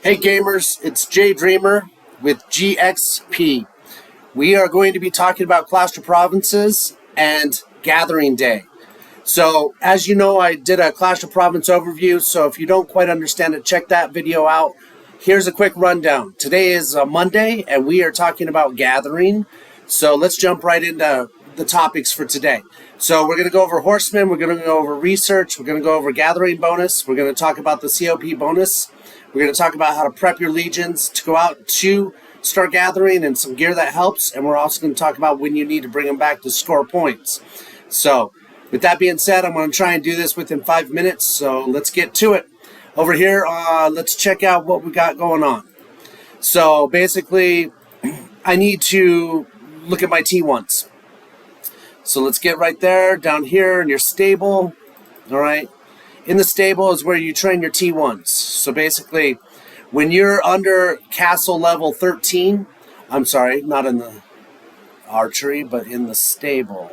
Hey gamers, it's Jay Dreamer with GXP. We are going to be talking about Clash of Provinces and Gathering Day. So, as you know, I did a Clash of Province overview, so if you don't quite understand it, check that video out. Here's a quick rundown. Today is Monday, and we are talking about Gathering. So let's jump right into the topics for today. So we're going to go over Horseman, we're going to go over Research, we're going to go over Gathering bonus, we're going to talk about the CoP bonus, we're going to talk about how to prep your legions to go out to start gathering and some gear that helps, and we're also going to talk about when you need to bring them back to score points. So with that being said, I'm going to try and do this within 5 minutes, so let's get to it. Over here, let's check out what we got going on. So basically, I need to look at my T1s. So let's get right there, down here in your stable, all right? In the stable is where you train your T1s. So basically, when you're under castle level 13, I'm sorry, not in the archery, but in the stable.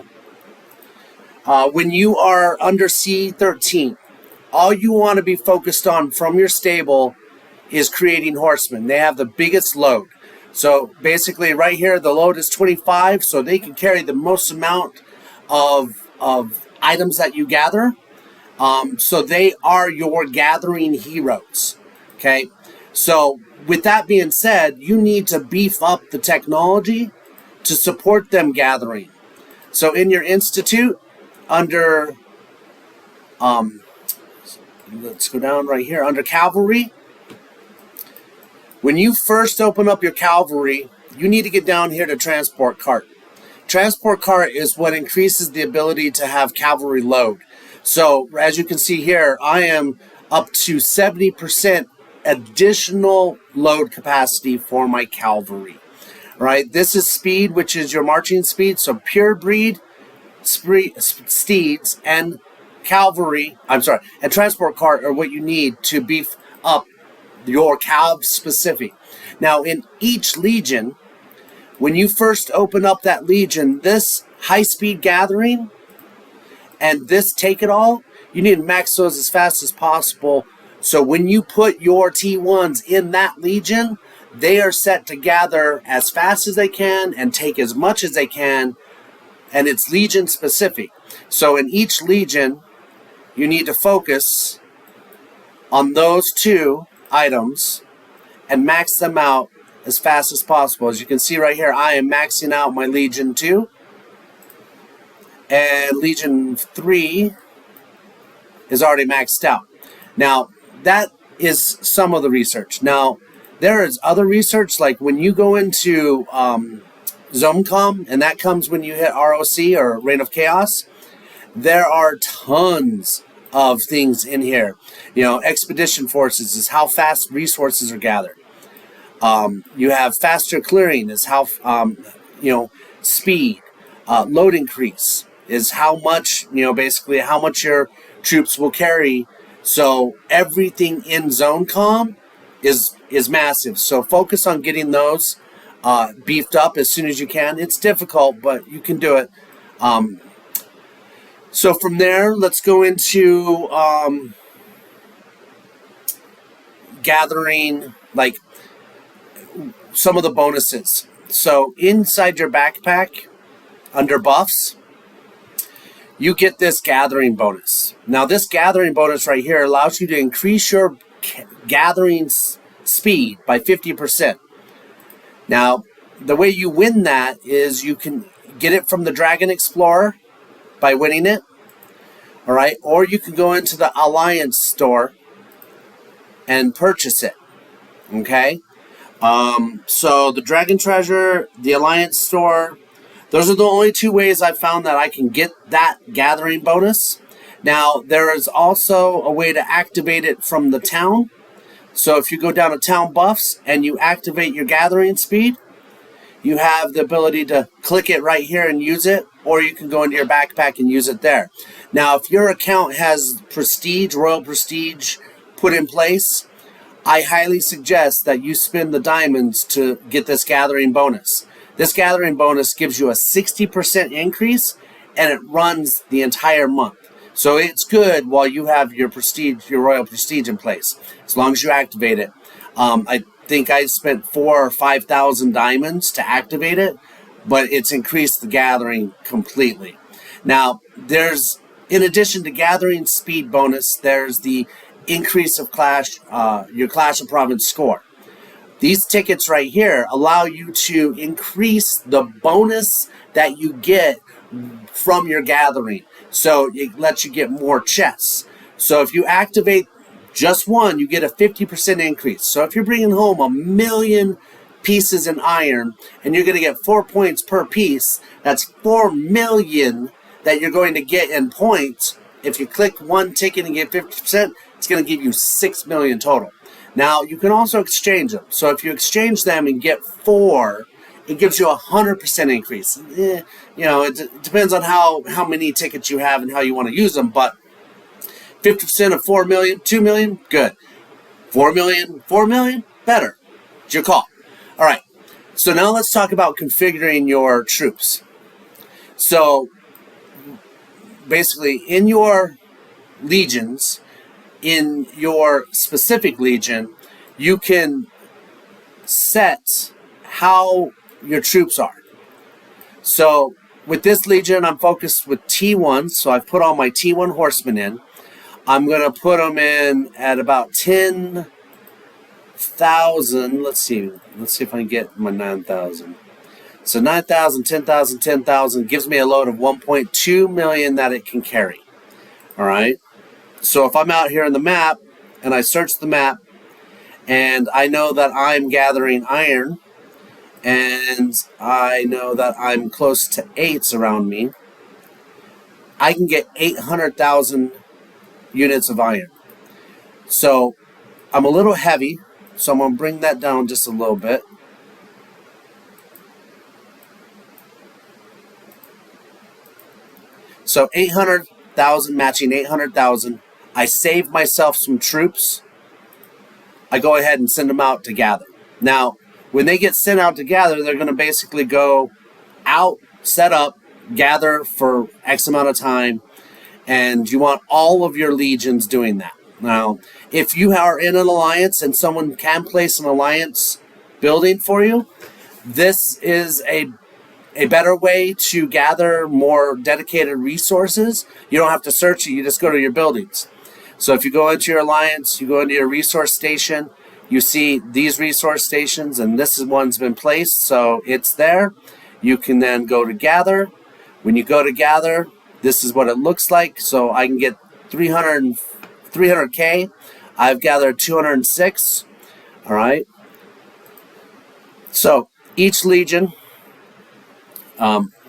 When you are under C13, all you want to be focused on from your stable is creating horsemen. They have the biggest load. So basically right here, the load is 25, so they can carry the most amount of items that you gather. So they are your gathering heroes, okay? So with that being said, you need to beef up the technology to support them gathering. So in your institute, under, let's go down right here, under Calvary, when you first open up your Calvary, you need to get down here to Transport Cart. Transport Cart is what increases the ability to have cavalry load. So as you can see here, I am up to 70% additional load capacity for my cavalry. Right? This is speed, which is your marching speed. So pure breed steeds and cavalry, and Transport Cart are what you need to beef up your cav specific. Now in each legion, when you first open up that legion, this high-speed gathering and this take-it-all, you need to max those as fast as possible. So when you put your T1s in that legion, they are set to gather as fast as they can and take as much as they can, and it's legion-specific. So in each legion, you need to focus on those two items and max them out as fast as possible. As you can see right here, I am maxing out my Legion 2. And Legion 3 is already maxed out. Now, that is some of the research. Now, there is other research, like when you go into Zone Comm, and that comes when you hit ROC, or Reign of Chaos, there are tons of things in here. You know, expedition forces is how fast resources are gathered. You have faster clearing is how, speed. Load increase is how much, basically how much your troops will carry. So everything in Zone Comm is massive. So focus on getting those beefed up as soon as you can. It's difficult, but you can do it. So from there, let's go into gathering, like, some of the bonuses. So inside your backpack, under buffs, you get this gathering bonus. Now this gathering bonus right here allows you to increase your gathering speed by 50%. Now the way you win that is you can get it from the Dragon Explorer by winning it, all right, or you can go into the Alliance store and purchase it, okay? So the Dragon Treasure, the Alliance store, those are the only two ways I've found that I can get that gathering bonus. Now, there is also a way to activate it from the town. So if you go down to town buffs and you activate your gathering speed, you have the ability to click it right here and use it, or you can go into your backpack and use it there. Now, if your account has prestige, royal prestige put in place, I highly suggest that you spend the diamonds to get this gathering bonus. This gathering bonus gives you a 60% increase, and it runs the entire month. So it's good while you have your prestige, your royal prestige in place, as long as you activate it. I think I spent 4,000 or 5,000 diamonds to activate it, but it's increased the gathering completely. Now, in addition to gathering speed bonus, there's the increase of your Clash of Province score. These tickets right here allow you to increase the bonus that you get from your gathering. So it lets you get more chests. So if you activate just one, you get a 50% increase. So if you're bringing home 1,000,000 pieces in iron and you're going to get 4 points per piece, that's 4 million that you're going to get in points. If you click one ticket and get 50%, it's going to give you 6 million total. Now, you can also exchange them. So if you exchange them and get 4, it gives you a 100% increase. It depends on how many tickets you have and how you want to use them, but 50% of 4 million, 2 million, good. 4 million, better. It's your call. All right, so now let's talk about configuring your troops. So basically, in your legions, in your specific legion, you can set how your troops are. So with this legion, I'm focused with T1, so I've put all my T1 Horseman in. I'm going to put them in at about 10,000. Let's see if I can get my 9,000. So 9,000, 10,000, 10,000 gives me a load of 1.2 million that it can carry. All right. So if I'm out here in the map and I search the map and I know that I'm gathering iron and I know that I'm close to 8s around me, I can get 800,000 units of iron. So I'm a little heavy, so I'm going to bring that down just a little bit. So 800,000 matching 800,000. I save myself some troops. I go ahead and send them out to gather. Now, when they get sent out to gather, they're going to basically go out, set up, gather for X amount of time, and you want all of your legions doing that. Now, if you are in an alliance and someone can place an alliance building for you, this is a better way to gather more dedicated resources. You don't have to search it, you just go to your buildings. So if you go into your alliance, you go into your resource station, you see these resource stations, and this one's been placed, so it's there. You can then go to gather. When you go to gather, this is what it looks like. So I can get 300K. I've gathered 206. All right. So each legion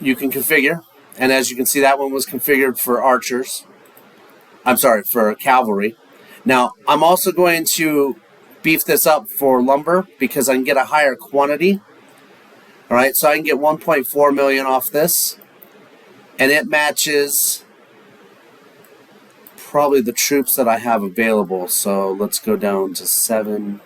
you can configure. And as you can see, that one was configured for archers. For cavalry. Now, I'm also going to beef this up for lumber because I can get a higher quantity. All right, so I can get 1.4 million off this. And it matches probably the troops that I have available. So let's go down to 7.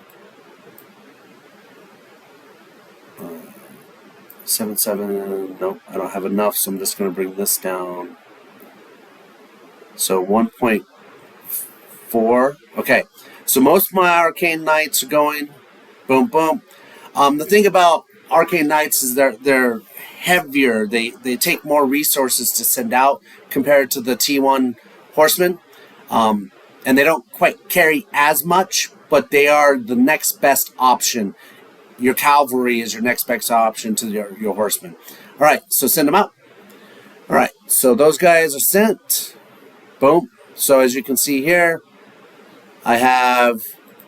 7. Nope, I don't have enough, so I'm just going to bring this down. So 1.4. Okay, so most of my Arcane Knights are going. Boom, boom. The thing about Arcane Knights is they're heavier. They take more resources to send out compared to the T1 Horseman. And they don't quite carry as much, but they are the next best option. Your cavalry is your next best option to your horsemen. All right, so send them out. All right, so those guys are sent. Boom. So as you can see here, I have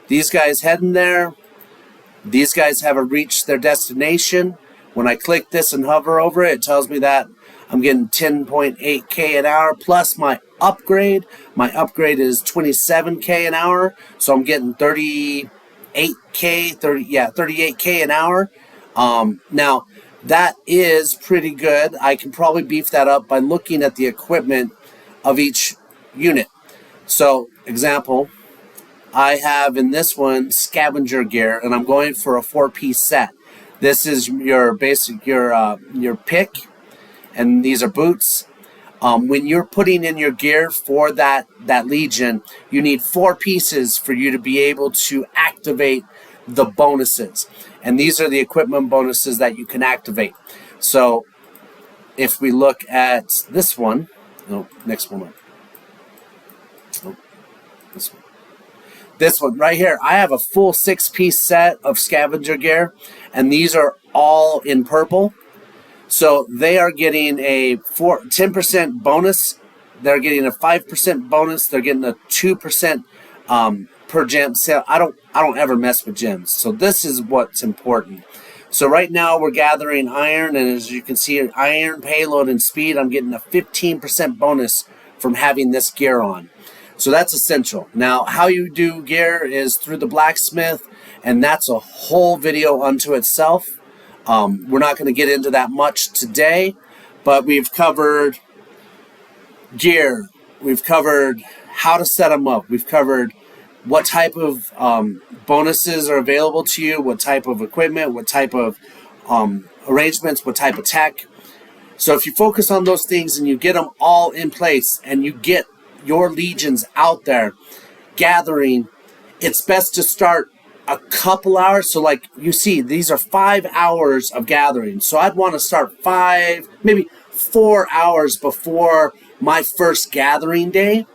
these guys heading there. These guys haven't reached their destination. When I click this and hover over it, it tells me that I'm getting 10.8K an hour plus my upgrade. My upgrade is 27K an hour, so I'm getting 38K an hour. Now, that is pretty good. I can probably beef that up by looking at the equipment of each unit. So, example, I have in this one scavenger gear, and I'm going for a 4-piece set. This is your basic, your pick, and these are boots. When you're putting in your gear for that legion, you need 4 pieces for you to be able to activate the bonuses. And these are the equipment bonuses that you can activate. So if we look at this one, next one. This one. This one right here, I have a full 6-piece set of scavenger gear, and these are all in purple. So they are getting a 10% bonus. They're getting a 5% bonus. They're getting a 2% per gem sale. I don't ever mess with gems. So this is what's important. So right now we're gathering iron, and as you can see, iron, payload, and speed, I'm getting a 15% bonus from having this gear on. So that's essential. Now, how you do gear is through the blacksmith, and that's a whole video unto itself. We're not going to get into that much today, but we've covered gear. We've covered how to set them up. We've covered what type of bonuses are available to you, what type of equipment, what type of arrangements, what type of tech. So if you focus on those things and you get them all in place and you get your legions out there gathering, it's best to start a couple hours. So like you see, these are 5 hours of gathering. So I'd want to start 5, maybe 4 hours before my first gathering day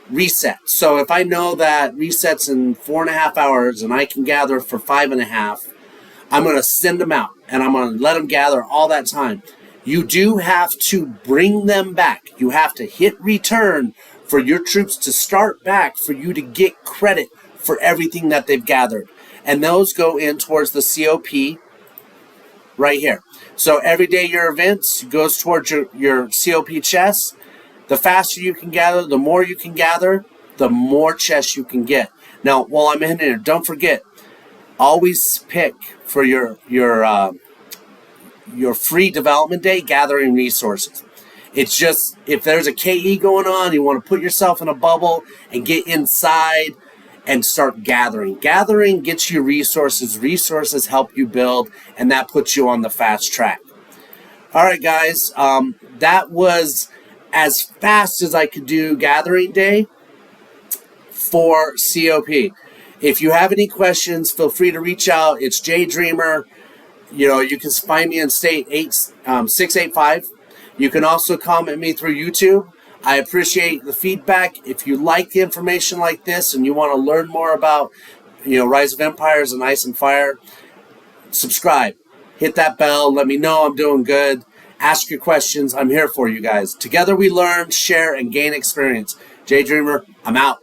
reset. So if I know that resets in 4.5 hours and I can gather for 5.5, I'm going to send them out and I'm going to let them gather all that time. You do have to bring them back. You have to hit return for your troops to start back for you to get credit for everything that they've gathered. And those go in towards the COP right here. So every day your events goes towards your COP chests. The faster you can gather, the more you can gather, the more chests you can get. Now, while I'm in here, don't forget, always pick for your free development day gathering resources. It's just, if there's a KE going on, you want to put yourself in a bubble and get inside and start gathering. Gathering gets you resources. Resources help you build, and that puts you on the fast track. All right, guys, that was as fast as I could do gathering day for COP. If you have any questions, feel free to reach out. It's J Dreamer. You can find me in state 685. You can also comment me through YouTube. I appreciate the feedback. If you like the information like this and you want to learn more about, Rise of Empires and Ice and Fire, subscribe. Hit that bell. Let me know I'm doing good. Ask your questions. I'm here for you guys. Together we learn, share, and gain experience. J Dreamer, I'm out.